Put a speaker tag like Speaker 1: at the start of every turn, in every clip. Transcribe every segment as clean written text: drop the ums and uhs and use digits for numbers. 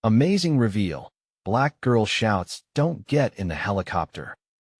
Speaker 1: Amazing reveal. Black girl shouts, "Don't get in the helicopter."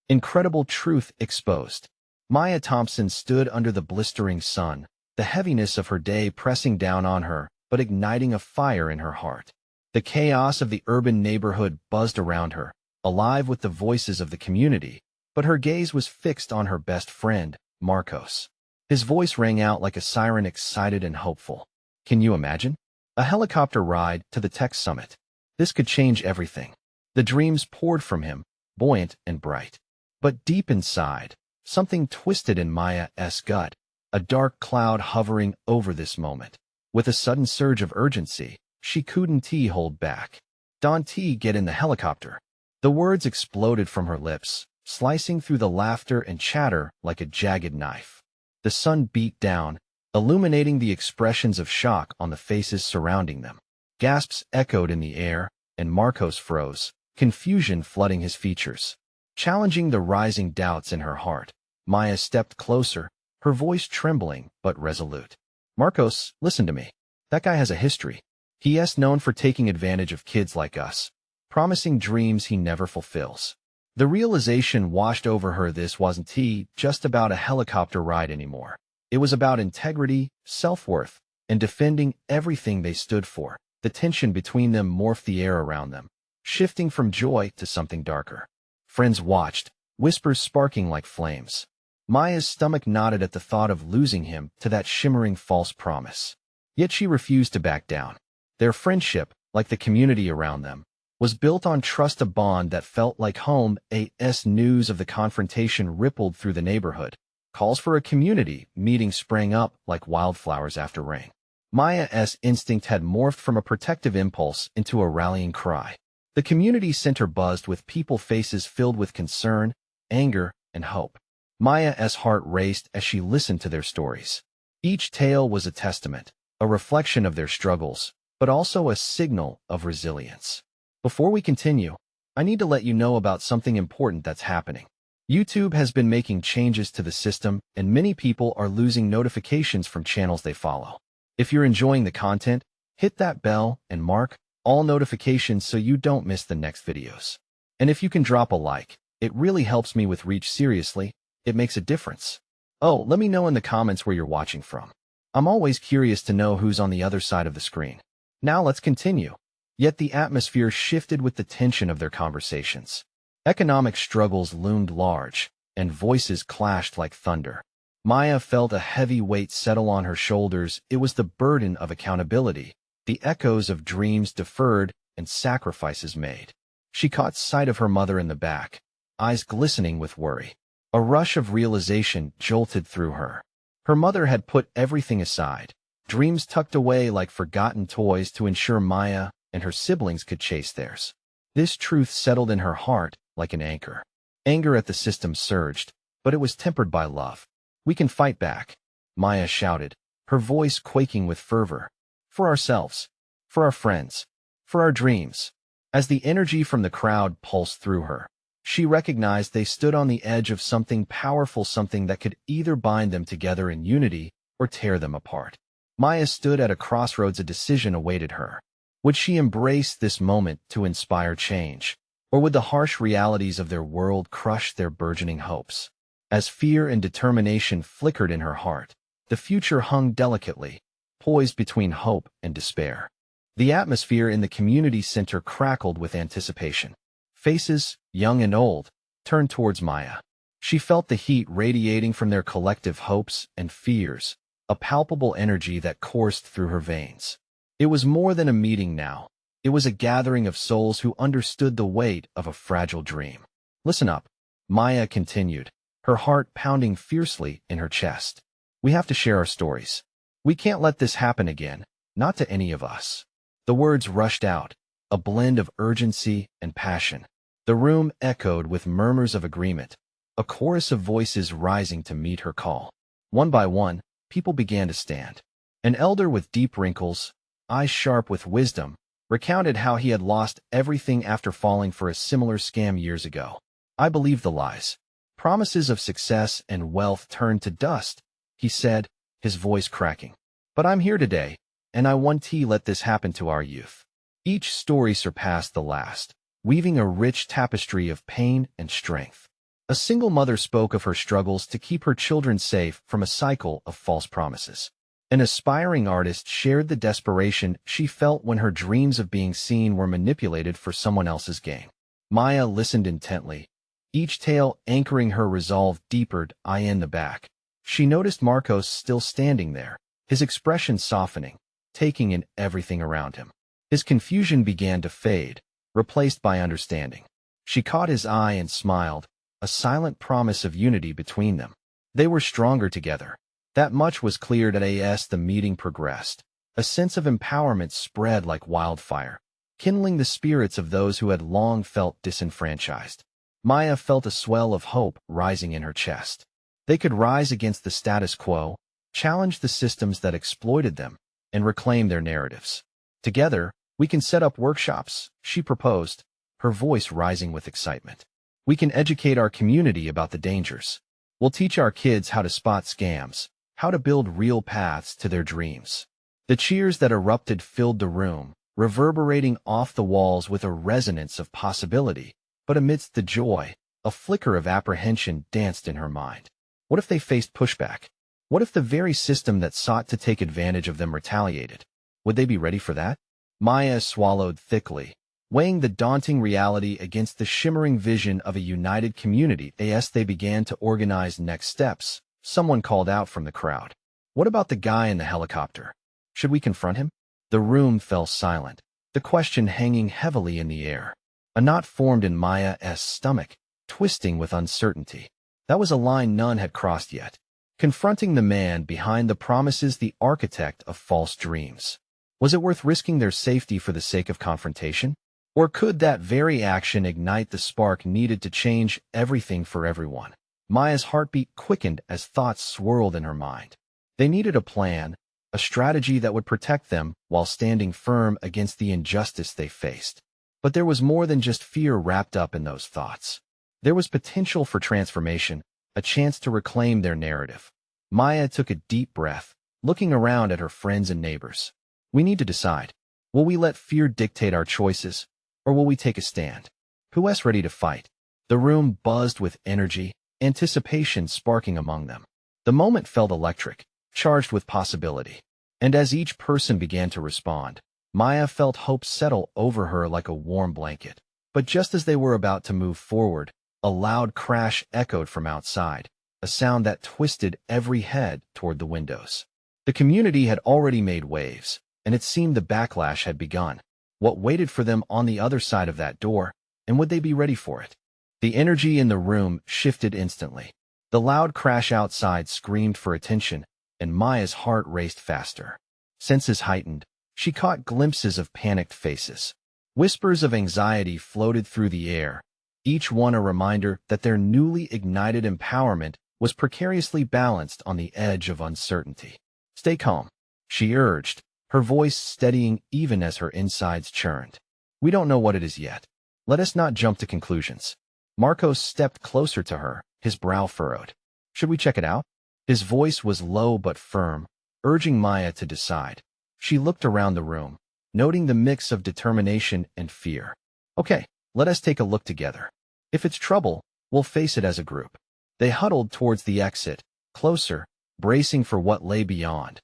Speaker 1: Incredible truth exposed. Maya Thompson stood under the blistering sun, the heaviness of her day pressing down on her, but igniting a fire in her heart. The chaos of the urban neighborhood buzzed around her, alive with the voices of the community, but her gaze was fixed on her best friend, Marcos. His voice rang out like a siren, excited and hopeful. Can you imagine? A helicopter ride to the tech summit. This could change everything. The dreams poured from him, buoyant and bright. But deep inside, something twisted in Maya's gut, a dark cloud hovering over this moment. With a sudden surge of urgency, she couldn't hold back. "Don't get in the helicopter." The words exploded from her lips, slicing through the laughter and chatter like a jagged knife. The sun beat down, illuminating the expressions of shock on the faces surrounding them. Gasps echoed in the air, and Marcos froze, confusion flooding his features. Challenging the rising doubts in her heart, Maya stepped closer, her voice trembling but resolute. "Marcos, listen to me. That guy has a history. He's known for taking advantage of kids like us, promising dreams he never fulfills." The realization washed over her. This wasn't just about a helicopter ride anymore. It was about integrity, self-worth, and defending everything they stood for. The tension between them morphed the air around them, shifting from joy to something darker. Friends watched, whispers sparking like flames. Maya's stomach knotted at the thought of losing him to that shimmering false promise. Yet she refused to back down. Their friendship, like the community around them, was built on trust, a bond that felt like home. As news of the confrontation rippled through the neighborhood, calls for a community meeting sprang up like wildflowers after rain. Maya's instinct had morphed from a protective impulse into a rallying cry. The community center buzzed with people, faces filled with concern, anger, and hope. Maya's heart raced as she listened to their stories. Each tale was a testament, a reflection of their struggles, but also a signal of resilience. Before we continue, I need to let you know about something important that's happening. YouTube has been making changes to the system, and many people are losing notifications from channels they follow. If you're enjoying the content, hit that bell and mark all notifications so you don't miss the next videos. And if you can drop a like, it really helps me with reach. Seriously, it makes a difference. Oh, let me know in the comments where you're watching from. I'm always curious to know who's on the other side of the screen. Now let's continue. Yet the atmosphere shifted with the tension of their conversations. Economic struggles loomed large, and voices clashed like thunder. Maya felt a heavy weight settle on her shoulders. It was the burden of accountability, the echoes of dreams deferred and sacrifices made. She caught sight of her mother in the back, eyes glistening with worry. A rush of realization jolted through her. Her mother had put everything aside, dreams tucked away like forgotten toys to ensure Maya and her siblings could chase theirs. This truth settled in her heart like an anchor. Anger at the system surged, but it was tempered by love. "We can fight back," Maya shouted, her voice quaking with fervor. "For ourselves, for our friends, for our dreams." As the energy from the crowd pulsed through her, she recognized they stood on the edge of something powerful, something that could either bind them together in unity or tear them apart. Maya stood at a crossroads. A decision awaited her. Would she embrace this moment to inspire change, or would the harsh realities of their world crush their burgeoning hopes? As fear and determination flickered in her heart, the future hung delicately, poised between hope and despair. The atmosphere in the community center crackled with anticipation. Faces, young and old, turned towards Maya. She felt the heat radiating from their collective hopes and fears, a palpable energy that coursed through her veins. It was more than a meeting now. It was a gathering of souls who understood the weight of a fragile dream. "Listen up," Maya continued, her heart pounding fiercely in her chest. "We have to share our stories. We can't let this happen again, not to any of us." The words rushed out, a blend of urgency and passion. The room echoed with murmurs of agreement, a chorus of voices rising to meet her call. One by one, people began to stand. An elder with deep wrinkles, eyes sharp with wisdom, recounted how he had lost everything after falling for a similar scam years ago. "I believed the lies. Promises of success and wealth turned to dust," he said, his voice cracking. "But I'm here today, and I want to let this happen to our youth." Each story surpassed the last, weaving a rich tapestry of pain and strength. A single mother spoke of her struggles to keep her children safe from a cycle of false promises. An aspiring artist shared the desperation she felt when her dreams of being seen were manipulated for someone else's gain. Maya listened intently, each tale anchoring her resolve deeper in the back. She noticed Marcos still standing there, his expression softening, taking in everything around him. His confusion began to fade, replaced by understanding. She caught his eye and smiled, a silent promise of unity between them. They were stronger together. That much was clear as the meeting progressed. A sense of empowerment spread like wildfire, kindling the spirits of those who had long felt disenfranchised. Maya felt a swell of hope rising in her chest. They could rise against the status quo, challenge the systems that exploited them, and reclaim their narratives. Together, we can set up workshops, she proposed, her voice rising with excitement. We can educate our community about the dangers. We'll teach our kids how to spot scams, how to build real paths to their dreams. The cheers that erupted filled the room, reverberating off the walls with a resonance of possibility. But amidst the joy, a flicker of apprehension danced in her mind. What if they faced pushback? What if the very system that sought to take advantage of them retaliated? Would they be ready for that? Maya swallowed thickly, weighing the daunting reality against the shimmering vision of a united community. As they began to organize next steps, someone called out from the crowd. What about the guy in the helicopter? Should we confront him? The room fell silent, the question hanging heavily in the air. A knot formed in Maya's stomach, twisting with uncertainty. That was a line none had crossed yet. Confronting the man behind the promises, the architect of false dreams. Was it worth risking their safety for the sake of confrontation? Or could that very action ignite the spark needed to change everything for everyone? Maya's heartbeat quickened as thoughts swirled in her mind. They needed a plan, a strategy that would protect them while standing firm against the injustice they faced. But there was more than just fear wrapped up in those thoughts. There was potential for transformation, a chance to reclaim their narrative. Maya took a deep breath, looking around at her friends and neighbors. We need to decide. Will we let fear dictate our choices, or will we take a stand? Who's ready to fight? The room buzzed with energy, anticipation sparking among them. The moment felt electric, charged with possibility. And as each person began to respond, Maya felt hope settle over her like a warm blanket. But just as they were about to move forward, a loud crash echoed from outside, a sound that twisted every head toward the windows. The community had already made waves, and it seemed the backlash had begun. What waited for them on the other side of that door, and would they be ready for it? The energy in the room shifted instantly. The loud crash outside screamed for attention, and Maya's heart raced faster. Senses heightened, she caught glimpses of panicked faces. Whispers of anxiety floated through the air, each one a reminder that their newly ignited empowerment was precariously balanced on the edge of uncertainty. Stay calm, she urged, her voice steadying even as her insides churned. We don't know what it is yet. Let us not jump to conclusions. Marcos stepped closer to her, his brow furrowed. Should we check it out? His voice was low but firm, urging Maya to decide. She looked around the room, noting the mix of determination and fear. Okay, let us take a look together. If it's trouble, we'll face it as a group. They huddled towards the exit, closer, bracing for what lay beyond.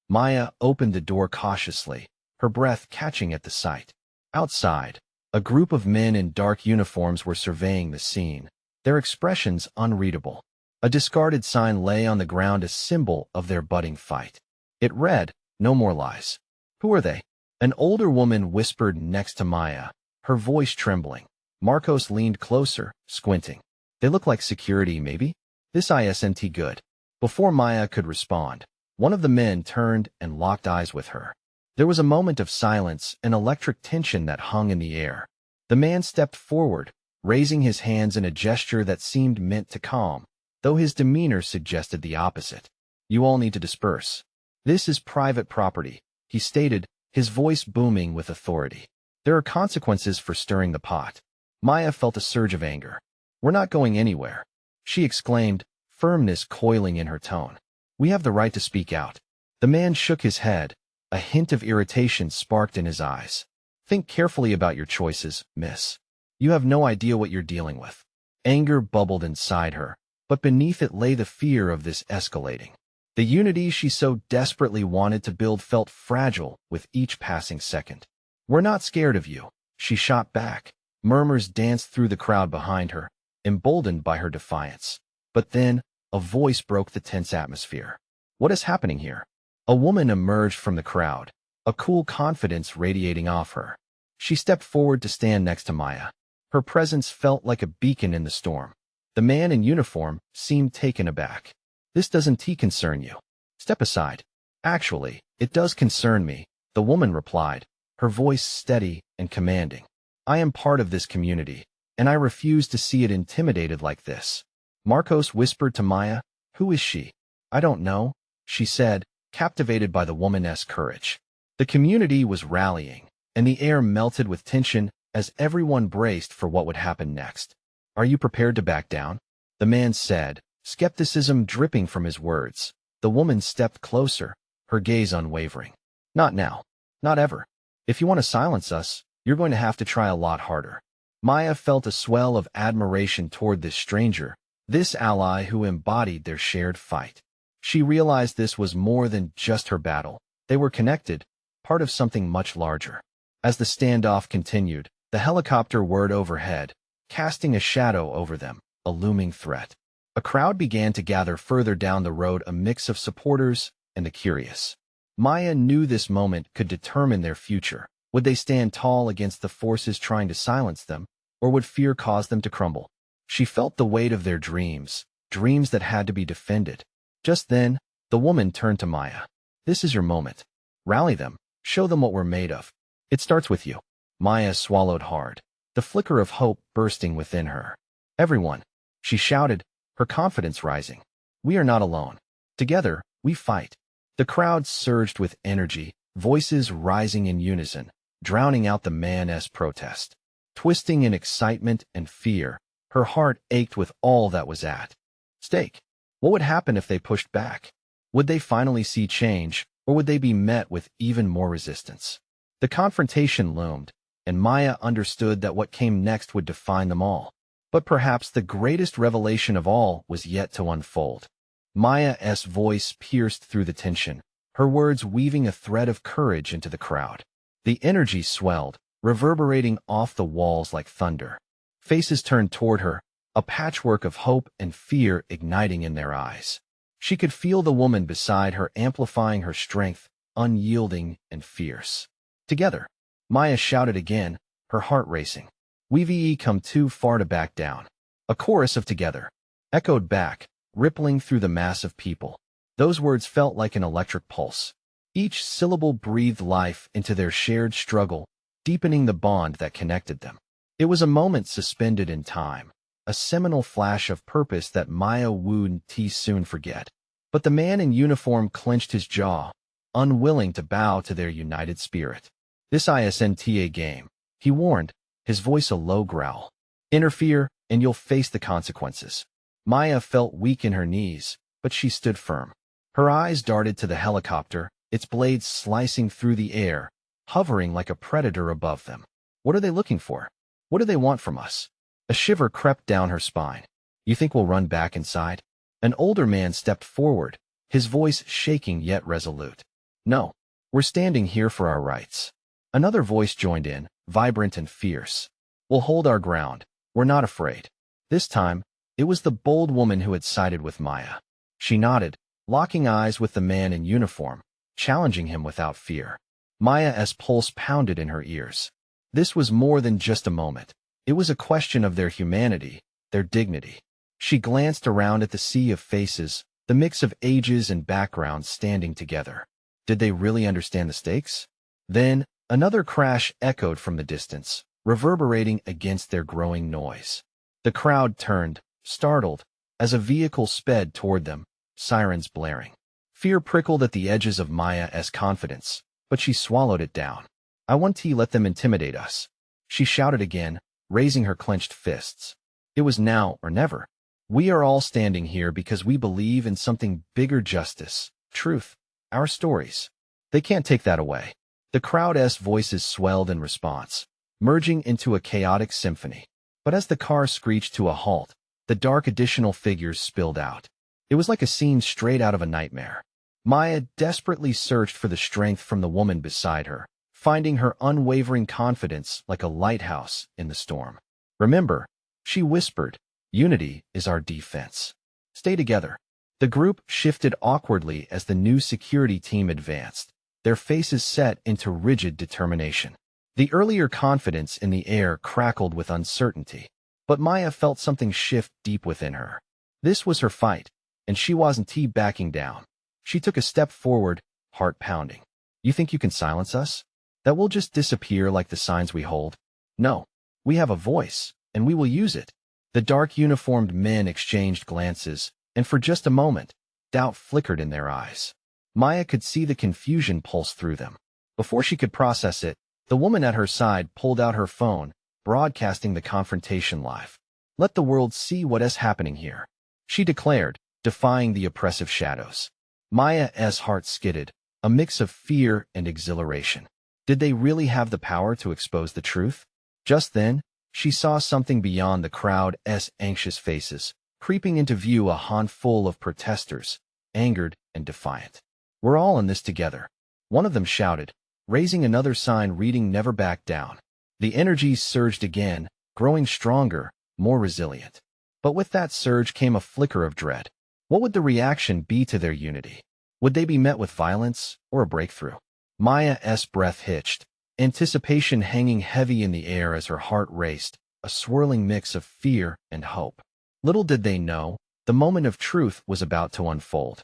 Speaker 1: Maya opened the door cautiously, her breath catching at the sight. Outside, a group of men in dark uniforms were surveying the scene, their expressions unreadable. A discarded sign lay on the ground, a symbol of their budding fight. It read, "No more lies." Who are they? An older woman whispered next to Maya, her voice trembling. Marcos leaned closer, squinting. They look like security, maybe? This isn't good. Before Maya could respond, one of the men turned and locked eyes with her. There was a moment of silence, an electric tension that hung in the air. The man stepped forward, raising his hands in a gesture that seemed meant to calm, though his demeanor suggested the opposite. You all need to disperse. This is private property, he stated, his voice booming with authority. There are consequences for stirring the pot. Maya felt a surge of anger. We're not going anywhere, she exclaimed, firmness coiling in her tone. We have the right to speak out. The man shook his head, a hint of irritation sparked in his eyes. Think carefully about your choices, miss. You have no idea what you're dealing with. Anger bubbled inside her, but beneath it lay the fear of this escalating. The unity she so desperately wanted to build felt fragile with each passing second. We're not scared of you, she shot back. Murmurs danced through the crowd behind her, emboldened by her defiance. But then, a voice broke the tense atmosphere. What is happening here? A woman emerged from the crowd, a cool confidence radiating off her. She stepped forward to stand next to Maya. Her presence felt like a beacon in the storm. The man in uniform seemed taken aback. This doesn't concern you. Step aside. Actually, it does concern me, the woman replied, her voice steady and commanding. I am part of this community, and I refuse to see it intimidated like this. Marcos whispered to Maya, who is she? I don't know, she said, captivated by the woman's courage. The community was rallying, and the air melted with tension as everyone braced for what would happen next. Are you prepared to back down? The man said, skepticism dripping from his words. The woman stepped closer, her gaze unwavering. Not now. Not ever. If you want to silence us, you're going to have to try a lot harder. Maya felt a swell of admiration toward this stranger, this ally who embodied their shared fight. She realized this was more than just her battle. They were connected, part of something much larger. As the standoff continued, the helicopter whirred overhead, casting a shadow over them, a looming threat. A crowd began to gather further down the road, a mix of supporters and the curious. Maya knew this moment could determine their future. Would they stand tall against the forces trying to silence them, or would fear cause them to crumble? She felt the weight of their dreams, dreams that had to be defended. Just then, the woman turned to Maya. This is your moment. Rally them. Show them what we're made of. It starts with you. Maya swallowed hard, the flicker of hope bursting within her. Everyone, she shouted, her confidence rising. We are not alone. Together, we fight. The crowd surged with energy, voices rising in unison, drowning out the man's protest. Twisting in excitement and fear, her heart ached with all that was at stake. What would happen if they pushed back? Would they finally see change, or would they be met with even more resistance? The confrontation loomed, and Maya understood that what came next would define them all. But perhaps the greatest revelation of all was yet to unfold. Maya's voice pierced through the tension, her words weaving a thread of courage into the crowd. The energy swelled, reverberating off the walls like thunder. Faces turned toward her, a patchwork of hope and fear igniting in their eyes. She could feel the woman beside her amplifying her strength, unyielding and fierce. Together, Maya shouted again, her heart racing. We've come too far to back down. A chorus of together echoed back, rippling through the mass of people. Those words felt like an electric pulse. Each syllable breathed life into their shared struggle, deepening the bond that connected them. It was a moment suspended in time, a seminal flash of purpose that Maya wouldn't soon forget. But the man in uniform clenched his jaw, unwilling to bow to their united spirit. This isn't a game, he warned, his voice a low growl. Interfere, and you'll face the consequences. Maya felt weak in her knees, but she stood firm. Her eyes darted to the helicopter, its blades slicing through the air, hovering like a predator above them. What are they looking for? What do they want from us? A shiver crept down her spine. You think we'll run back inside? An older man stepped forward, his voice shaking yet resolute. No, we're standing here for our rights. Another voice joined in, vibrant and fierce. We'll hold our ground. We're not afraid. This time, it was the bold woman who had sided with Maya. She nodded, locking eyes with the man in uniform, challenging him without fear. Maya's pulse pounded in her ears. This was more than just a moment. It was a question of their humanity, their dignity. She glanced around at the sea of faces, the mix of ages and backgrounds standing together. Did they really understand the stakes? Then, another crash echoed from the distance, reverberating against their growing noise. The crowd turned, startled, as a vehicle sped toward them, sirens blaring. Fear prickled at the edges of Maya's confidence, but she swallowed it down. I won't let them intimidate us. She shouted again, raising her clenched fists. It was now or never. We are all standing here because we believe in something bigger: justice, truth, our stories. They can't take that away. The crowd's voices swelled in response, merging into a chaotic symphony. But as the car screeched to a halt, the dark additional figures spilled out. It was like a scene straight out of a nightmare. Maya desperately searched for the strength from the woman beside her, finding her unwavering confidence like a lighthouse in the storm. "Remember," she whispered, "unity is our defense. Stay together." The group shifted awkwardly as the new security team advanced, their faces set into rigid determination. The earlier confidence in the air crackled with uncertainty, but Maya felt something shift deep within her. This was her fight, and she wasn't backing down. She took a step forward, heart pounding. "You think you can silence us? That we'll just disappear like the signs we hold? No, we have a voice, and we will use it." The dark uniformed men exchanged glances, and for just a moment, doubt flickered in their eyes. Maya could see the confusion pulse through them. Before she could process it, the woman at her side pulled out her phone, broadcasting the confrontation live. "Let the world see what is happening here," she declared, defying the oppressive shadows. Maya's heart skidded, a mix of fear and exhilaration. Did they really have the power to expose the truth? Just then, she saw something beyond the crowd's anxious faces, creeping into view, a handful of protesters, angered and defiant. "We're all in this together," one of them shouted, raising another sign reading "Never Back Down." The energy surged again, growing stronger, more resilient. But with that surge came a flicker of dread. What would the reaction be to their unity? Would they be met with violence or a breakthrough? Maya's breath hitched, anticipation hanging heavy in the air as her heart raced, a swirling mix of fear and hope. Little did they know, the moment of truth was about to unfold.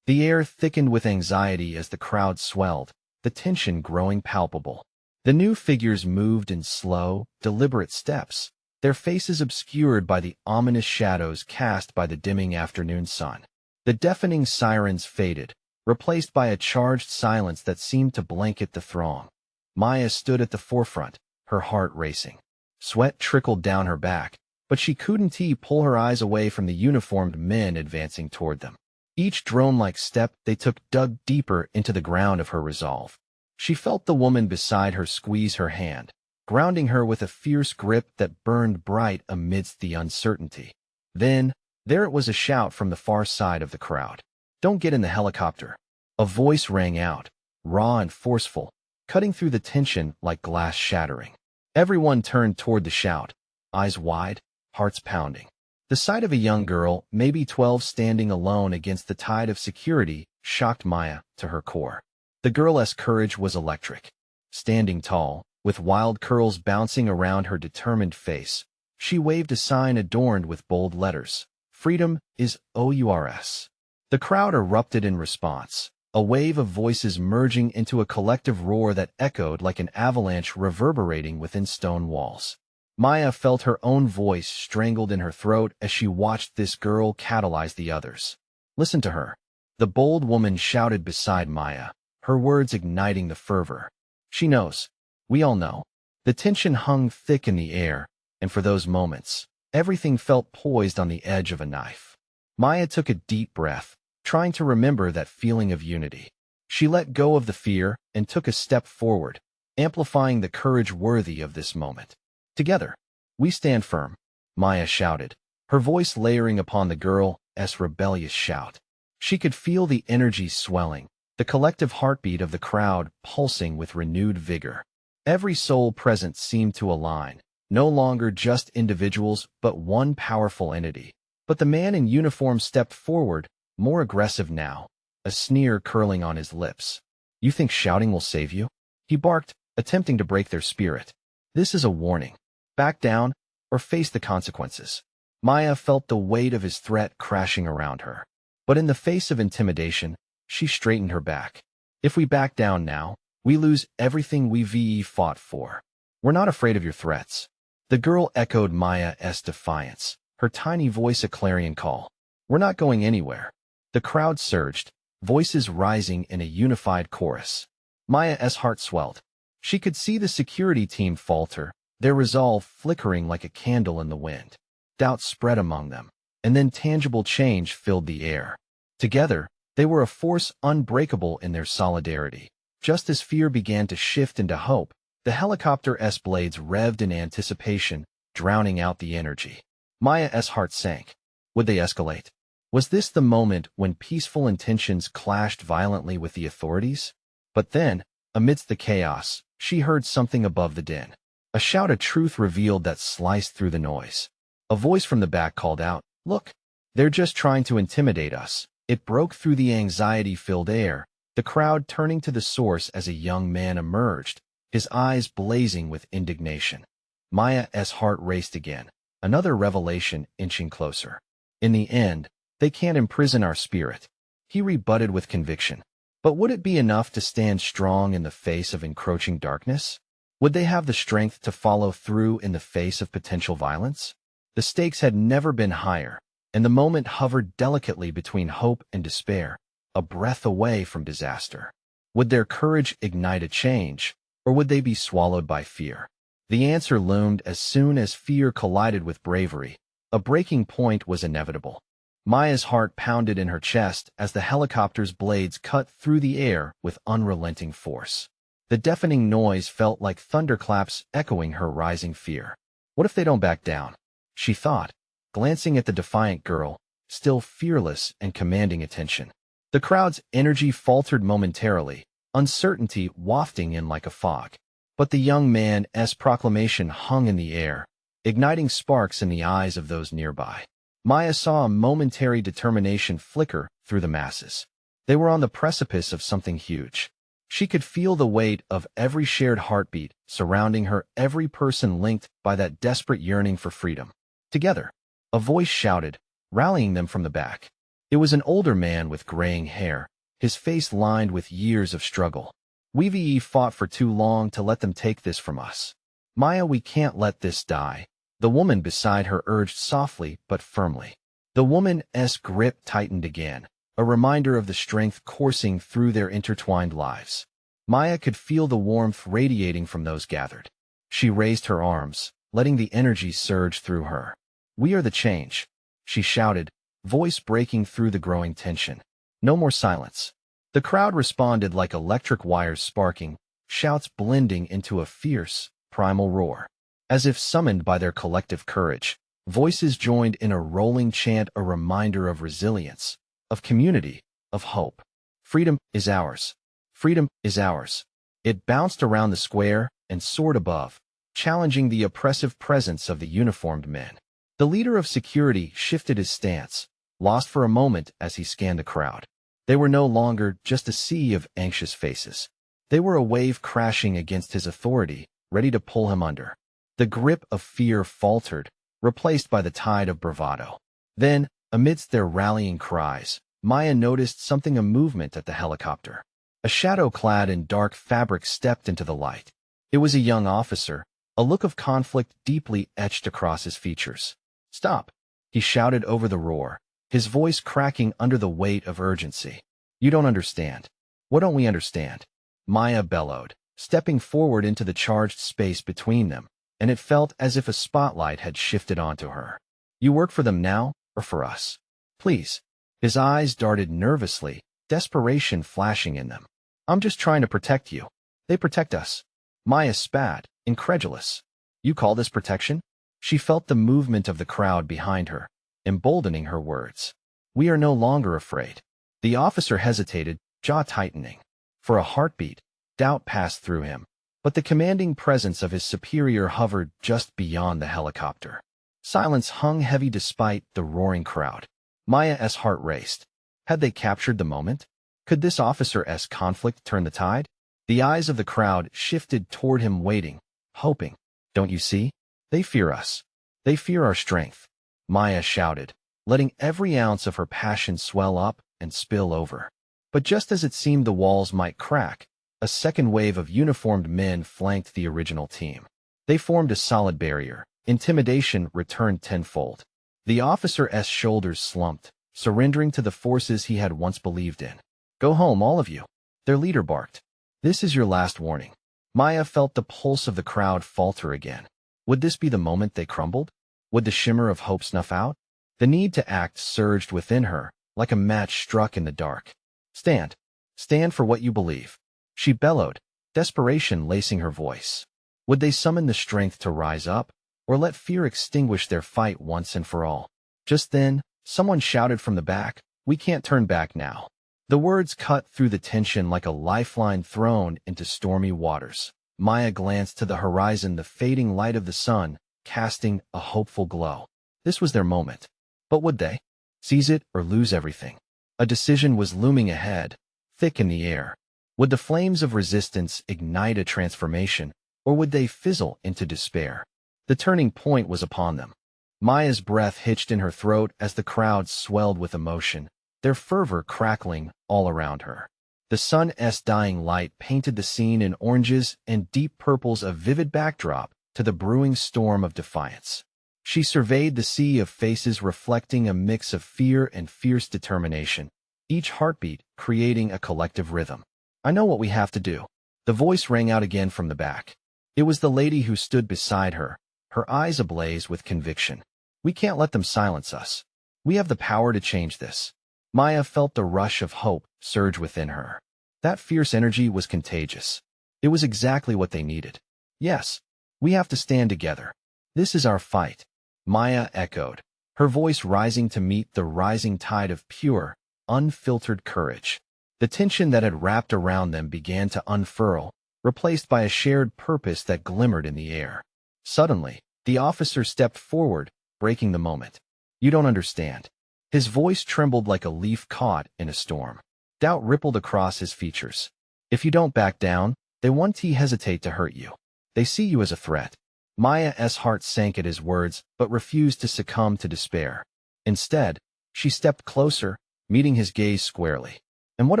Speaker 1: The air thickened with anxiety as the crowd swelled, the tension growing palpable. The new figures moved in slow, deliberate steps, their faces obscured by the ominous shadows cast by the dimming afternoon sun. The deafening sirens faded, replaced by a charged silence that seemed to blanket the throng. Maya stood at the forefront, her heart racing. Sweat trickled down her back, but she couldn't pull her eyes away from the uniformed men advancing toward them. Each drone-like step they took dug deeper into the ground of her resolve. She felt the woman beside her squeeze her hand, grounding her with a fierce grip that burned bright amidst the uncertainty. Then, there it was, a shout from the far side of the crowd. "Don't get in the helicopter." A voice rang out, raw and forceful, cutting through the tension like glass shattering. Everyone turned toward the shout, eyes wide, hearts pounding. The sight of a young girl, maybe 12, standing alone against the tide of security shocked Maya to her core. The girl's courage was electric. Standing tall, with wild curls bouncing around her determined face, she waved a sign adorned with bold letters. "Freedom is ours." The crowd erupted in response, a wave of voices merging into a collective roar that echoed like an avalanche reverberating within stone walls. Maya felt her own voice strangled in her throat as she watched this girl catalyze the others. "Listen to her," the bold woman shouted beside Maya, her words igniting the fervor. "She knows. We all know." The tension hung thick in the air, and for those moments, everything felt poised on the edge of a knife. Maya took a deep breath, trying to remember that feeling of unity. She let go of the fear and took a step forward, amplifying the courage worthy of this moment. "Together, we stand firm," Maya shouted, her voice layering upon the girl's rebellious shout. She could feel the energy swelling, the collective heartbeat of the crowd pulsing with renewed vigor. Every soul present seemed to align, no longer just individuals but one powerful entity. But the man in uniform stepped forward, more aggressive now, a sneer curling on his lips. "You think shouting will save you?" he barked, attempting to break their spirit. "This is a warning. Back down, or face the consequences." Maya felt the weight of his threat crashing around her. But in the face of intimidation, she straightened her back. "If we back down now, we lose everything we've fought for. We're not afraid of your threats." The girl echoed Maya's defiance, her tiny voice a clarion call. "We're not going anywhere." The crowd surged, voices rising in a unified chorus. Maya's heart swelled. She could see the security team falter, their resolve flickering like a candle in the wind. Doubt spread among them, and then tangible change filled the air. Together, they were a force unbreakable in their solidarity. Just as fear began to shift into hope, the helicopter's blades revved in anticipation, drowning out the energy. Maya's heart sank. Would they escalate? Was this the moment when peaceful intentions clashed violently with the authorities? But then, amidst the chaos, she heard something above the din. A shout of truth revealed that sliced through the noise. A voice from the back called out, "Look! They're just trying to intimidate us." It broke through the anxiety-filled air, the crowd turning to the source as a young man emerged, his eyes blazing with indignation. Maya's heart raced again, another revelation inching closer. In the end, they can't imprison our spirit, he rebutted with conviction. But would it be enough to stand strong in the face of encroaching darkness? Would they have the strength to follow through in the face of potential violence? The stakes had never been higher, and the moment hovered delicately between hope and despair, a breath away from disaster. Would their courage ignite a change, or would they be swallowed by fear? The answer loomed as soon as fear collided with bravery. A breaking point was inevitable. Maya's heart pounded in her chest as the helicopter's blades cut through the air with unrelenting force. The deafening noise felt like thunderclaps echoing her rising fear. What if they don't back down? She thought, glancing at the defiant girl, still fearless and commanding attention. The crowd's energy faltered momentarily, uncertainty wafting in like a fog. But the young man's proclamation hung in the air, igniting sparks in the eyes of those nearby. Maya saw a momentary determination flicker through the masses. They were on the precipice of something huge. She could feel the weight of every shared heartbeat surrounding her, every person linked by that desperate yearning for freedom. Together, a voice shouted, rallying them from the back. It was an older man with graying hair, his face lined with years of struggle. "We've fought for too long to let them take this from us. Maya, we can't let this die," the woman beside her urged softly but firmly. The woman's grip tightened again, a reminder of the strength coursing through their intertwined lives. Maya could feel the warmth radiating from those gathered. She raised her arms, letting the energy surge through her. "We are the change," she shouted, voice breaking through the growing tension. No more silence. The crowd responded like electric wires sparking, shouts blending into a fierce, primal roar. As if summoned by their collective courage, voices joined in a rolling chant, a reminder of resilience, of community, of hope. "Freedom is ours. Freedom is ours." It bounced around the square and soared above, challenging the oppressive presence of the uniformed men. The leader of security shifted his stance, lost for a moment as he scanned the crowd. They were no longer just a sea of anxious faces. They were a wave crashing against his authority, ready to pull him under. The grip of fear faltered, replaced by the tide of bravado. Then, amidst their rallying cries, Maya noticed something, a movement at the helicopter. A shadow clad in dark fabric stepped into the light. It was a young officer, a look of conflict deeply etched across his features. "Stop!" he shouted over the roar, his voice cracking under the weight of urgency. "You don't understand." "What don't we understand?" Maya bellowed, stepping forward into the charged space between them, and it felt as if a spotlight had shifted onto her. "You work for them now, or for us? Please." His eyes darted nervously, desperation flashing in them. "I'm just trying to protect you." "They protect us." Maya spat, incredulous. "You call this protection?" She felt the movement of the crowd behind her, emboldening her words. "We are no longer afraid." The officer hesitated, jaw tightening. For a heartbeat, doubt passed through him, but the commanding presence of his superior hovered just beyond the helicopter. Silence hung heavy despite the roaring crowd. Maya's heart raced. Had they captured the moment? Could this officer's conflict turn the tide? The eyes of the crowd shifted toward him, waiting, hoping. "Don't you see? They fear us. They fear our strength," Maya shouted, letting every ounce of her passion swell up and spill over. But just as it seemed the walls might crack, a second wave of uniformed men flanked the original team. They formed a solid barrier. Intimidation returned tenfold. The officer's shoulders slumped, surrendering to the forces he had once believed in. "Go home, all of you," their leader barked. "This is your last warning." Maya felt the pulse of the crowd falter again. Would this be the moment they crumbled? Would the shimmer of hope snuff out? The need to act surged within her, like a match struck in the dark. Stand. Stand for what you believe. She bellowed, desperation lacing her voice. Would they summon the strength to rise up, or let fear extinguish their fight once and for all? Just then, someone shouted from the back, "We can't turn back now." The words cut through the tension like a lifeline thrown into stormy waters. Maya glanced to the horizon, the fading light of the sun, casting a hopeful glow. This was their moment. But would they? Seize it or lose everything? A decision was looming ahead, thick in the air. Would the flames of resistance ignite a transformation, or would they fizzle into despair? The turning point was upon them. Maya's breath hitched in her throat as the crowd swelled with emotion, their fervor crackling all around her. The sun's dying light painted the scene in oranges and deep purples, a vivid backdrop to the brewing storm of defiance. She surveyed the sea of faces reflecting a mix of fear and fierce determination, each heartbeat creating a collective rhythm. "I know what we have to do." The voice rang out again from the back. It was the lady who stood beside her, her eyes ablaze with conviction. "We can't let them silence us. We have the power to change this." Maya felt the rush of hope surge within her. That fierce energy was contagious. It was exactly what they needed. "Yes, we have to stand together. This is our fight," Maya echoed, her voice rising to meet the rising tide of pure, unfiltered courage. The tension that had wrapped around them began to unfurl, replaced by a shared purpose that glimmered in the air. Suddenly, the officer stepped forward, breaking the moment. "You don't understand." His voice trembled like a leaf caught in a storm. Doubt rippled across his features. "If you don't back down, they won't hesitate to hurt you. They see you as a threat." Maya's heart sank at his words, but refused to succumb to despair. Instead, she stepped closer, meeting his gaze squarely. "And what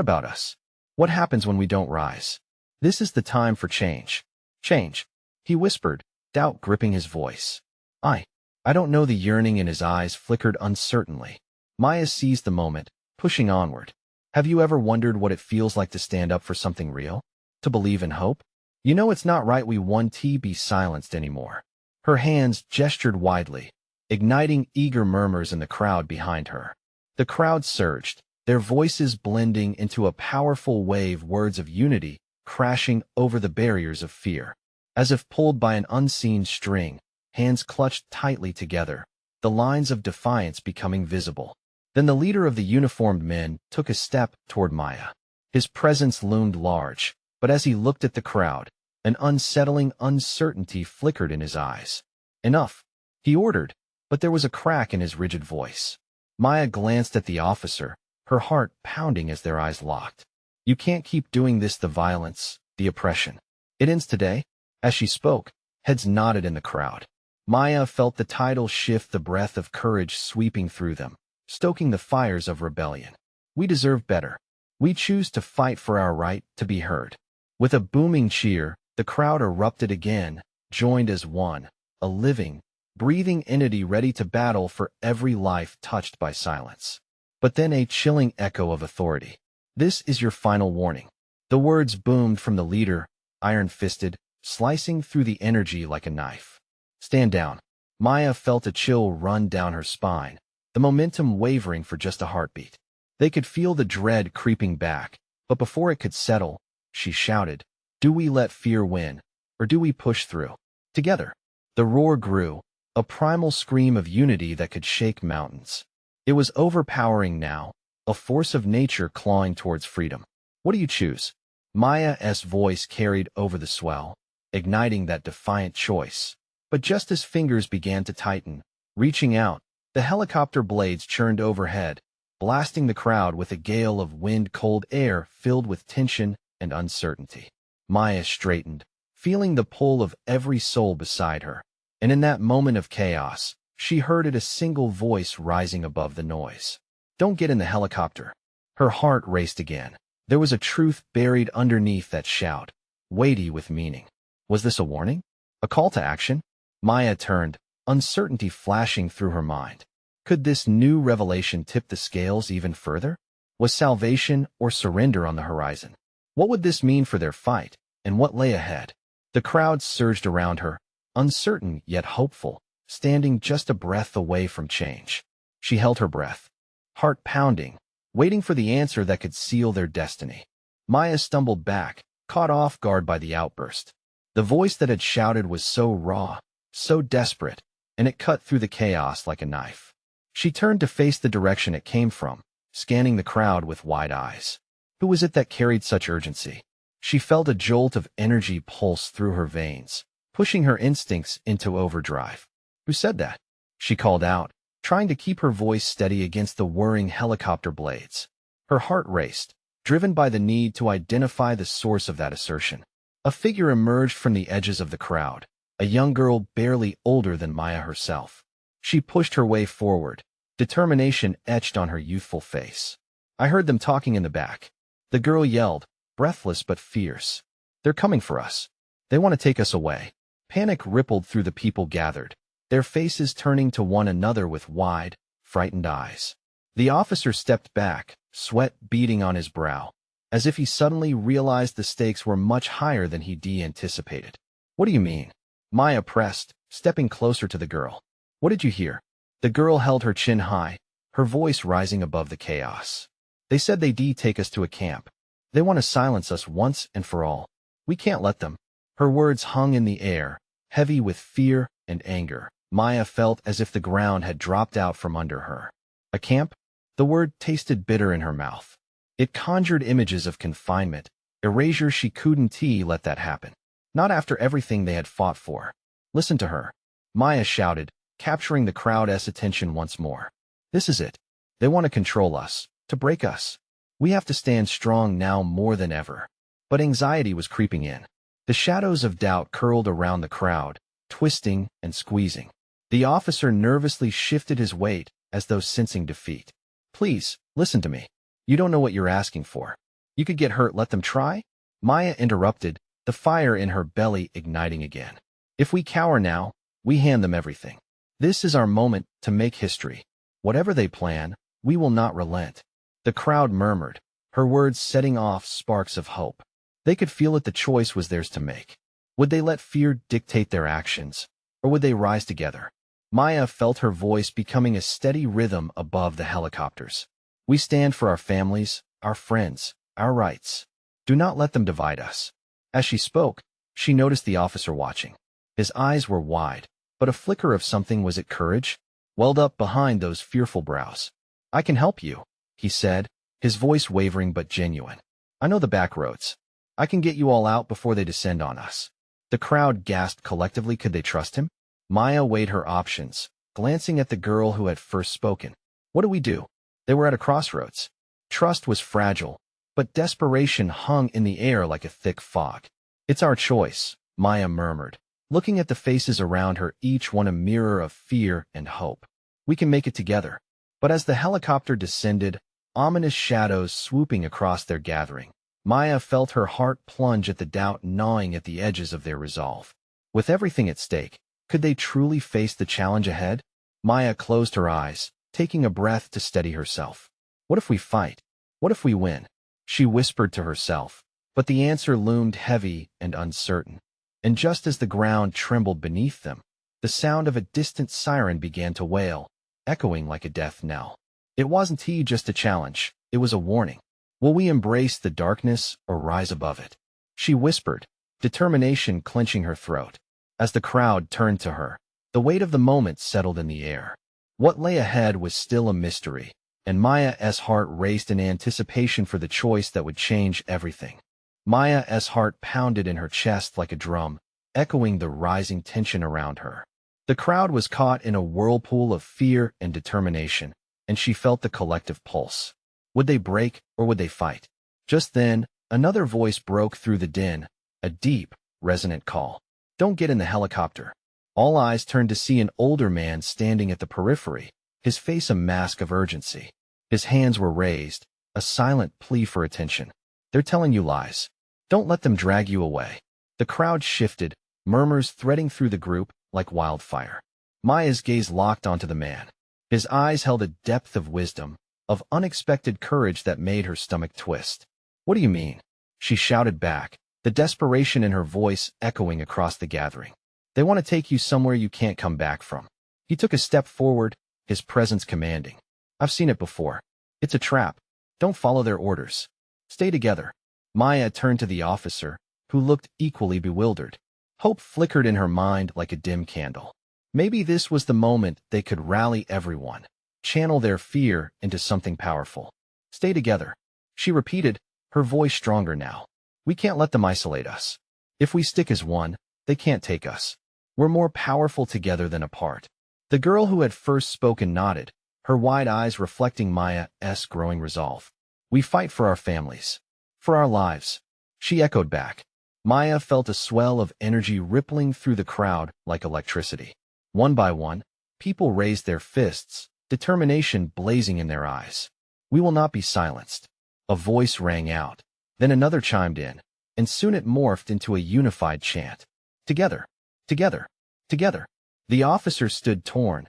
Speaker 1: about us? What happens when we don't rise? This is the time for change." "Change," he whispered, doubt gripping his voice. I don't know." The yearning in his eyes flickered uncertainly. Maya seized the moment, pushing onward. "Have you ever wondered what it feels like to stand up for something real? To believe in hope? You know it's not right we won't be silenced anymore." Her hands gestured widely, igniting eager murmurs in the crowd behind her. The crowd surged, their voices blending into a powerful wave, words of unity crashing over the barriers of fear. As if pulled by an unseen string, hands clutched tightly together, the lines of defiance becoming visible. Then the leader of the uniformed men took a step toward Maya. His presence loomed large, but as he looked at the crowd, an unsettling uncertainty flickered in his eyes. "Enough," he ordered, but there was a crack in his rigid voice. Maya glanced at the officer, her heart pounding as their eyes locked. "You can't keep doing this, the violence, the oppression. It ends today." As she spoke, heads nodded in the crowd. Maya felt the tidal shift, the breath of courage sweeping through them, stoking the fires of rebellion. "We deserve better. We choose to fight for our right to be heard." With a booming cheer, the crowd erupted again, joined as one, a living, breathing entity ready to battle for every life touched by silence. But then a chilling echo of authority. "This is your final warning." The words boomed from the leader, iron-fisted, slicing through the energy like a knife. "Stand down." Maya felt a chill run down her spine, the momentum wavering for just a heartbeat. They could feel the dread creeping back, but before it could settle, she shouted, "Do we let fear win, or do we push through? Together?" The roar grew, a primal scream of unity that could shake mountains. It was overpowering now, a force of nature clawing towards freedom. "What do you choose?" Maya's voice carried over the swell, igniting that defiant choice. But just as fingers began to tighten, reaching out, the helicopter blades churned overhead, blasting the crowd with a gale of wind-cold air filled with tension and uncertainty. Maya straightened, feeling the pull of every soul beside her, and in that moment of chaos, she heard it, a single voice rising above the noise. "Don't get in the helicopter." Her heart raced again. There was a truth buried underneath that shout, weighty with meaning. Was this a warning? A call to action? Maya turned, uncertainty flashing through her mind. Could this new revelation tip the scales even further? Was salvation or surrender on the horizon? What would this mean for their fight, and what lay ahead? The crowd surged around her, uncertain yet hopeful, standing just a breath away from change. She held her breath, heart pounding, waiting for the answer that could seal their destiny. Maya stumbled back, caught off guard by the outburst. The voice that had shouted was so raw, so desperate, and it cut through the chaos like a knife. She turned to face the direction it came from, scanning the crowd with wide eyes. Who was it that carried such urgency? She felt a jolt of energy pulse through her veins, pushing her instincts into overdrive. Who said that? She called out, trying to keep her voice steady against the whirring helicopter blades. Her heart raced, driven by the need to identify the source of that assertion. A figure emerged from the edges of the crowd, a young girl barely older than Maya herself. She pushed her way forward, determination etched on her youthful face. I heard them talking in the back. The girl yelled, breathless but fierce. They're coming for us. They want to take us away. Panic rippled through the people gathered, their faces turning to one another with wide, frightened eyes. The officer stepped back, sweat beading on his brow, as if he suddenly realized the stakes were much higher than he anticipated. What do you mean? Maya pressed, stepping closer to the girl. What did you hear? The girl held her chin high, her voice rising above the chaos. They said they'd take us to a camp. They want to silence us once and for all. We can't let them. Her words hung in the air, heavy with fear and anger. Maya felt as if the ground had dropped out from under her. A camp? The word tasted bitter in her mouth. It conjured images of confinement, erasure. She couldn't let that happen. Not after everything they had fought for. Listen to her. Maya shouted, capturing the crowd's attention once more. This is it. They want to control us, to break us. We have to stand strong now more than ever. But anxiety was creeping in. The shadows of doubt curled around the crowd, twisting and squeezing. The officer nervously shifted his weight as though sensing defeat. Please, listen to me. You don't know what you're asking for. You could get hurt. Let them try? Maya interrupted, the fire in her belly igniting again. If we cower now, we hand them everything. This is our moment to make history. Whatever they plan, we will not relent. The crowd murmured, her words setting off sparks of hope. They could feel it. The choice was theirs to make. Would they let fear dictate their actions, or would they rise together? Maya felt her voice becoming a steady rhythm above the helicopters. We stand for our families, our friends, our rights. Do not let them divide us. As she spoke, she noticed the officer watching. His eyes were wide, but a flicker of something, was it courage, welled up behind those fearful brows. I can help you, he said, his voice wavering but genuine. I know the back roads. I can get you all out before they descend on us. The crowd gasped collectively. Could they trust him? Maya weighed her options, glancing at the girl who had first spoken. What do we do? They were at a crossroads. Trust was fragile, but desperation hung in the air like a thick fog. It's our choice, Maya murmured, looking at the faces around her, each one a mirror of fear and hope. We can make it together. But as the helicopter descended, ominous shadows swooping across their gathering, Maya felt her heart plunge at the doubt gnawing at the edges of their resolve. With everything at stake, could they truly face the challenge ahead? Maya closed her eyes, taking a breath to steady herself. What if we fight? What if we win? She whispered to herself, but the answer loomed heavy and uncertain. And just as the ground trembled beneath them, the sound of a distant siren began to wail, echoing like a death knell. It wasn't just a challenge, it was a warning. Will we embrace the darkness or rise above it? She whispered, determination clenching her throat. As the crowd turned to her, the weight of the moment settled in the air. What lay ahead was still a mystery, and Maya's heart raced in anticipation for the choice that would change everything. Maya's heart pounded in her chest like a drum, echoing the rising tension around her. The crowd was caught in a whirlpool of fear and determination, and she felt the collective pulse. Would they break or would they fight? Just then, another voice broke through the din, a deep, resonant call. Don't get in the helicopter. All eyes turned to see an older man standing at the periphery, his face a mask of urgency. His hands were raised, a silent plea for attention. They're telling you lies. Don't let them drag you away. The crowd shifted, murmurs threading through the group like wildfire. Maya's gaze locked onto the man. His eyes held a depth of wisdom, of unexpected courage that made her stomach twist. What do you mean? She shouted back, the desperation in her voice echoing across the gathering. They want to take you somewhere you can't come back from. He took a step forward, his presence commanding. I've seen it before. It's a trap. Don't follow their orders. Stay together. Maya turned to the officer, who looked equally bewildered. Hope flickered in her mind like a dim candle. Maybe this was the moment they could rally everyone, channel their fear into something powerful. Stay together, she repeated, her voice stronger now. We can't let them isolate us. If we stick as one, they can't take us. We're more powerful together than apart. The girl who had first spoken nodded, her wide eyes reflecting Maya's growing resolve. We fight for our families. For our lives. She echoed back. Maya felt a swell of energy rippling through the crowd like electricity. One by one, people raised their fists, determination blazing in their eyes. We will not be silenced. A voice rang out. Then another chimed in, and soon it morphed into a unified chant. Together. Together. Together. The officer stood torn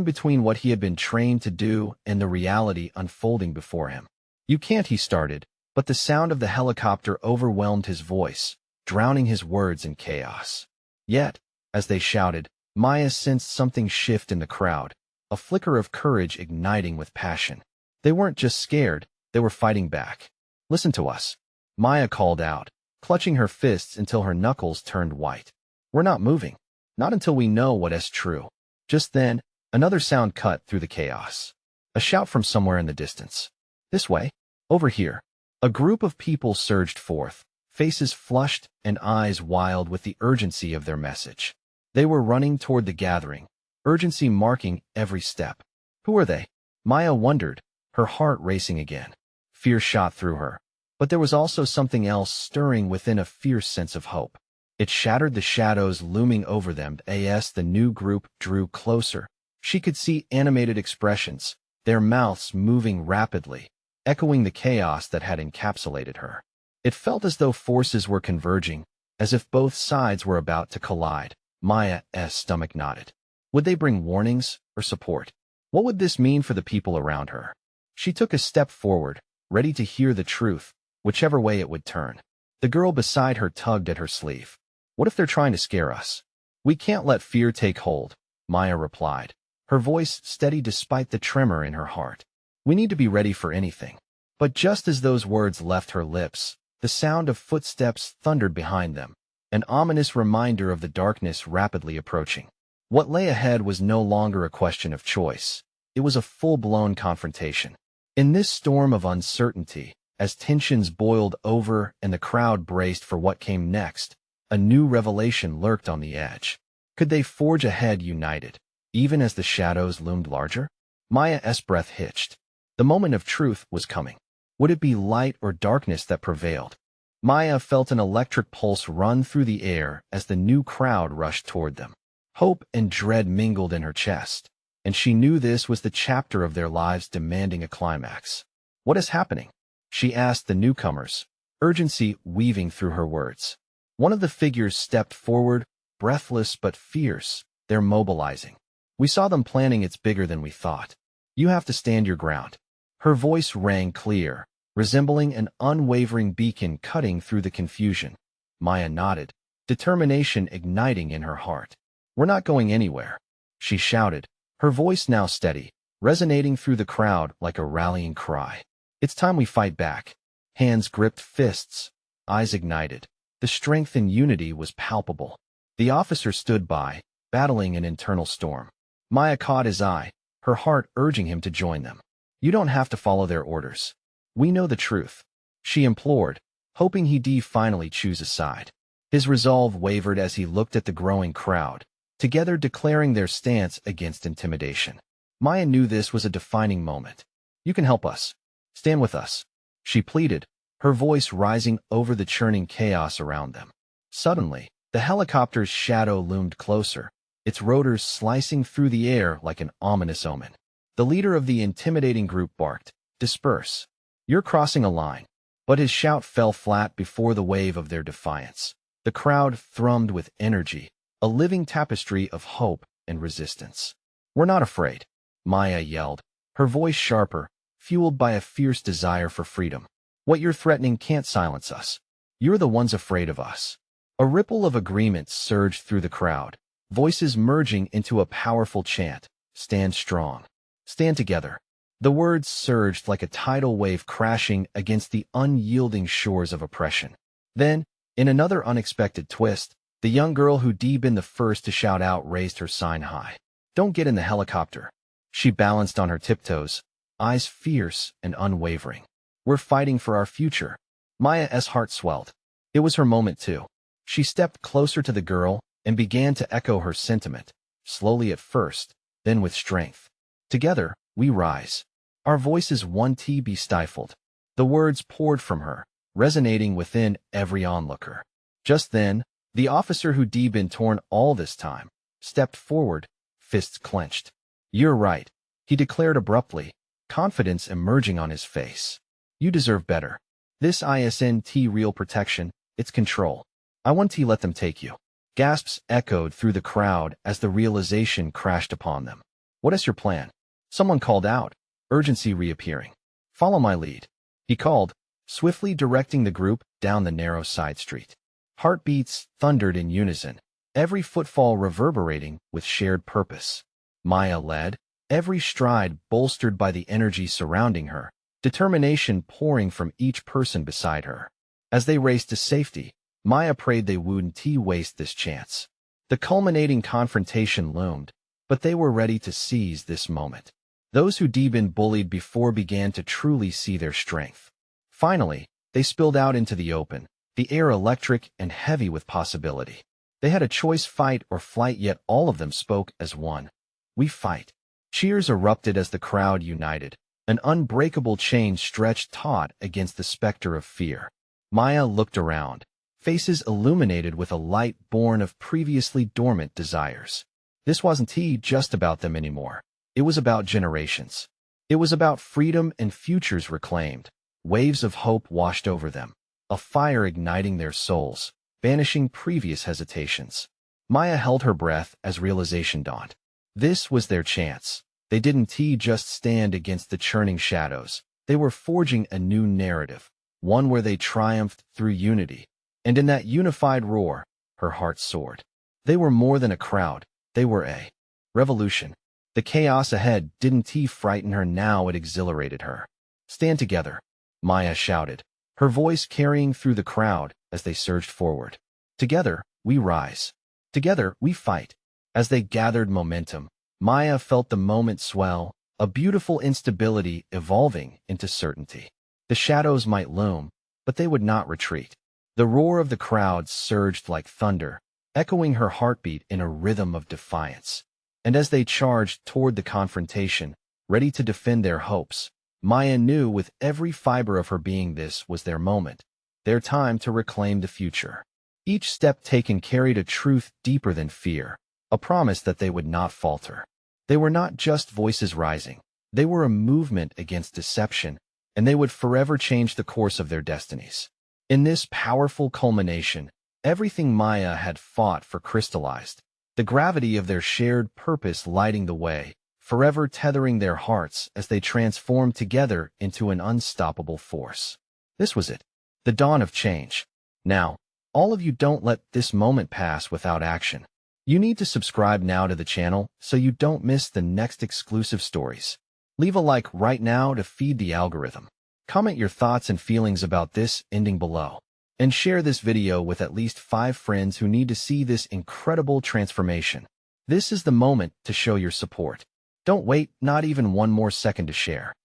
Speaker 1: between what he had been trained to do and the reality unfolding before him. You can't, he started, but the sound of the helicopter overwhelmed his voice, drowning his words in chaos. Yet, as they shouted, Maya sensed something shift in the crowd, a flicker of courage igniting with passion. They weren't just scared, they were fighting back. Listen to us, Maya called out, clutching her fists until her knuckles turned white. We're not moving. Not until we know what is true. Just then, another sound cut through the chaos. A shout from somewhere in the distance. This way. Over here. A group of people surged forth, faces flushed and eyes wild with the urgency of their message. They were running toward the gathering, urgency marking every step. Who are they? Maya wondered, her heart racing again. Fear shot through her. But there was also something else stirring within, a fierce sense of hope. It shattered the shadows looming over them as the new group drew closer. She could see animated expressions, their mouths moving rapidly, echoing the chaos that had encapsulated her. It felt as though forces were converging, as if both sides were about to collide. Maya's stomach knotted. Would they bring warnings or support? What would this mean for the people around her? She took a step forward, ready to hear the truth, whichever way it would turn. The girl beside her tugged at her sleeve. What if they're trying to scare us? We can't let fear take hold, Maya replied, her voice steady despite the tremor in her heart. We need to be ready for anything. But just as those words left her lips, the sound of footsteps thundered behind them, an ominous reminder of the darkness rapidly approaching. What lay ahead was no longer a question of choice. It was a full-blown confrontation. In this storm of uncertainty, as tensions boiled over and the crowd braced for what came next, a new revelation lurked on the edge. Could they forge ahead united, even as the shadows loomed larger? Maya's breath hitched. The moment of truth was coming. Would it be light or darkness that prevailed? Maya felt an electric pulse run through the air as the new crowd rushed toward them. Hope and dread mingled in her chest, and she knew this was the chapter of their lives demanding a climax. What is happening? She asked the newcomers, urgency weaving through her words. One of the figures stepped forward, breathless but fierce. They're mobilizing. We saw them planning. It's bigger than we thought. You have to stand your ground. Her voice rang clear, resembling an unwavering beacon cutting through the confusion. Maya nodded, determination igniting in her heart. We're not going anywhere, she shouted, her voice now steady, resonating through the crowd like a rallying cry. It's time we fight back. Hands gripped fists, eyes ignited. The strength and unity was palpable. The officer stood by, battling an internal storm. Maya caught his eye, her heart urging him to join them. You don't have to follow their orders. We know the truth, she implored, hoping he'd finally choose a side. His resolve wavered as he looked at the growing crowd, together declaring their stance against intimidation. Maya knew this was a defining moment. You can help us. Stand with us, she pleaded, her voice rising over the churning chaos around them. Suddenly, the helicopter's shadow loomed closer, its rotors slicing through the air like an ominous omen. The leader of the intimidating group barked, "Disperse. You're crossing a line." But his shout fell flat before the wave of their defiance. The crowd thrummed with energy, a living tapestry of hope and resistance. We're not afraid, Maya yelled, her voice sharper, fueled by a fierce desire for freedom. What you're threatening can't silence us. You're the ones afraid of us. A ripple of agreement surged through the crowd, voices merging into a powerful chant. Stand strong. Stand together. The words surged like a tidal wave crashing against the unyielding shores of oppression. Then, in another unexpected twist, the young girl who'd been the first to shout out raised her sign high. "Don't get in the helicopter." She balanced on her tiptoes, eyes fierce and unwavering. "We're fighting for our future." Maya's heart swelled. It was her moment too. She stepped closer to the girl and began to echo her sentiment, slowly at first, then with strength. "Together, we rise. Our voices won't be stifled." The words poured from her, resonating within every onlooker. Just then, the officer who'd been torn all this time stepped forward, fists clenched. "You're right," he declared abruptly, confidence emerging on his face. "You deserve better. This isn't real protection, it's control. I won't let them take you." Gasps echoed through the crowd as the realization crashed upon them. "What is your plan?" Someone called out, urgency reappearing. "Follow my lead," he called, swiftly directing the group down the narrow side street. Heartbeats thundered in unison, every footfall reverberating with shared purpose. Maya led, every stride bolstered by the energy surrounding her, determination pouring from each person beside her. As they raced to safety, Maya prayed they wouldn't waste this chance. The culminating confrontation loomed, but they were ready to seize this moment. Those who'd been bullied before began to truly see their strength. Finally, they spilled out into the open, the air electric and heavy with possibility. They had a choice: fight or flight, yet all of them spoke as one. "We fight." Cheers erupted as the crowd united. An unbreakable chain stretched taut against the specter of fear. Maya looked around, faces illuminated with a light born of previously dormant desires. This wasn't just about them anymore. It was about generations. It was about freedom and futures reclaimed. Waves of hope washed over them, a fire igniting their souls, banishing previous hesitations. Maya held her breath as realization dawned. This was their chance. They didn't just stand against the churning shadows. They were forging a new narrative, one where they triumphed through unity. And in that unified roar, her heart soared. They were more than a crowd. They were a revolution. The chaos ahead didn't frighten her, now it exhilarated her. "Stand together," Maya shouted, her voice carrying through the crowd as they surged forward. "Together, we rise. Together, we fight." As they gathered momentum, Maya felt the moment swell, a beautiful instability evolving into certainty. The shadows might loom, but they would not retreat. The roar of the crowd surged like thunder, echoing her heartbeat in a rhythm of defiance. And as they charged toward the confrontation, ready to defend their hopes, Maya knew with every fiber of her being this was their moment, their time to reclaim the future. Each step taken carried a truth deeper than fear, a promise that they would not falter. They were not just voices rising. They were a movement against deception, and they would forever change the course of their destinies. In this powerful culmination, everything Maya had fought for crystallized, the gravity of their shared purpose lighting the way, forever tethering their hearts as they transformed together into an unstoppable force. This was it, the dawn of change. Now, all of you, don't let this moment pass without action. You need to subscribe now to the channel so you don't miss the next exclusive stories. Leave a like right now to feed the algorithm. Comment your thoughts and feelings about this ending below. And share this video with at least 5 friends who need to see this incredible transformation. This is the moment to show your support. Don't wait, not even one more second to share.